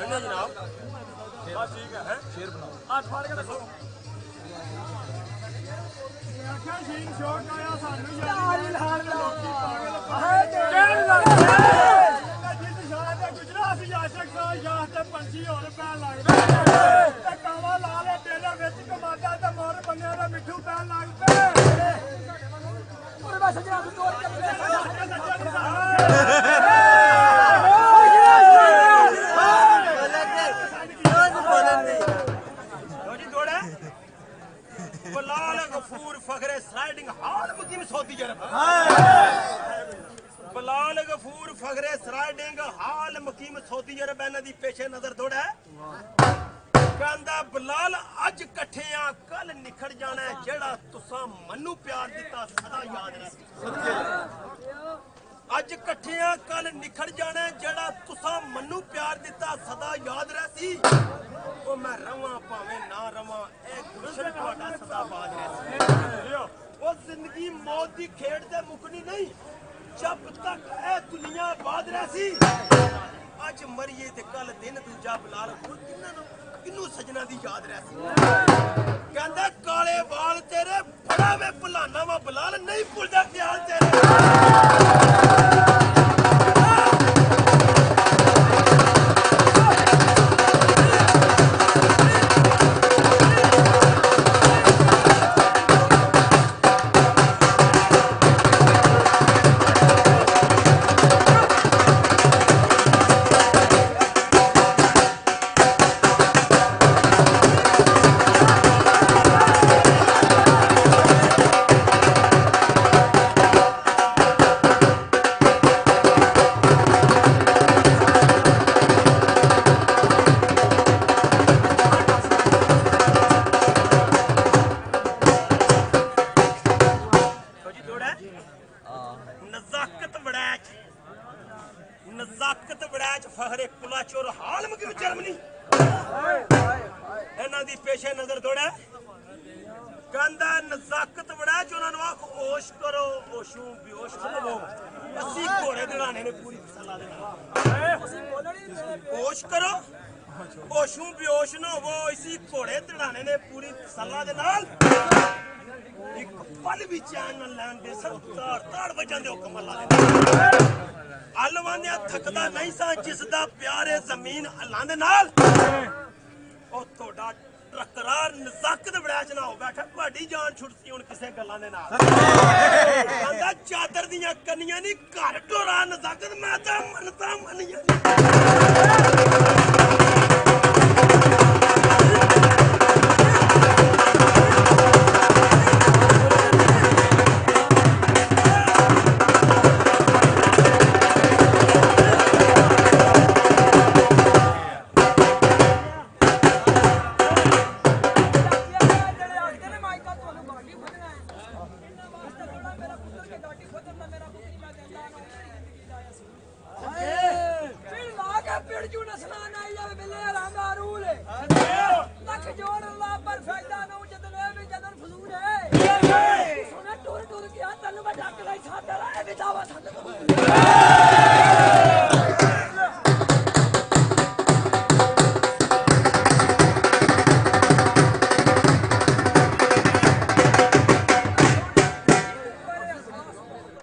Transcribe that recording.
जनाब बस ठीक है शेर बनाओ हाथ फाड़ के दसो पंछी होर पैन लगते काला लाल डेरे विच कमादा ते मोर बन्ने दा मिठू पैन लगते बलाल गफूर फखरे स्लाइडिंग हाल मुकीम सऊदी अरब बलाल गफूर फखरे स्लाइडिंग हाल मुकीम सऊदी अरब इन्हां दी पेशे नजर थोड़ा है कहंदा बलाल अज इकट्ठे आ कल निखड़ जाना है जेड़ा तुसां मन्नू प्यार दिता सदा याद रहे अज इकट्ठे आ कल निखड़ जाना है जेड़ा तुसां मन्नू प्यार दिता सदा याद रहसी ओ मैं रवां भावें ना रवां ए गुलशन तुहाडा सदा बाद रहसी ओ जिंदगी मौत दी खेड ते मुकनी नहीं जब तक ए दुनिया बाद रहसी अज मरिए ते कल दिन दूजा बलाल किन्नू सजना दी याद रहसी कहंदा काले वाल तेरे बड़ा वे भुलाना वा बलाल नहीं भुलदा ख्याल तेरे नजाकत बड़ैच फखरे कुलाचोर हाल मुकीम जर्मनी इन्हां दी पेशे नजर थोड़ा कहंदा नजाकत बड़ैच उन्हां नूं आख ओश करो ओशू बेहोश होवो अस्सी घोड़े दड़ाने ने पूरी सलाह दे नाल ओश करो ओशू बेहोश न होवो इसी घोड़े दड़ाने ने पूरी सलाह दे नाल एक पल भी चैन न लैन दे सरदार ताड़ वजन दे हुक्म अल्लाह दे अलवाने थकदा नहीं सा जिसदा प्यारे जमीन अल्लाह दे नाल ओ थोड़ा टकरार नजाकत बड़ैच ना हो बैठा ਤੁਹਾਡੀ जान छुटसी हुण किसे गल्लां दे नाल कहंदा चादर दियां कन्नियां नहीं घर ढोरा नजाकत मैं तां मनता मनियां Hey!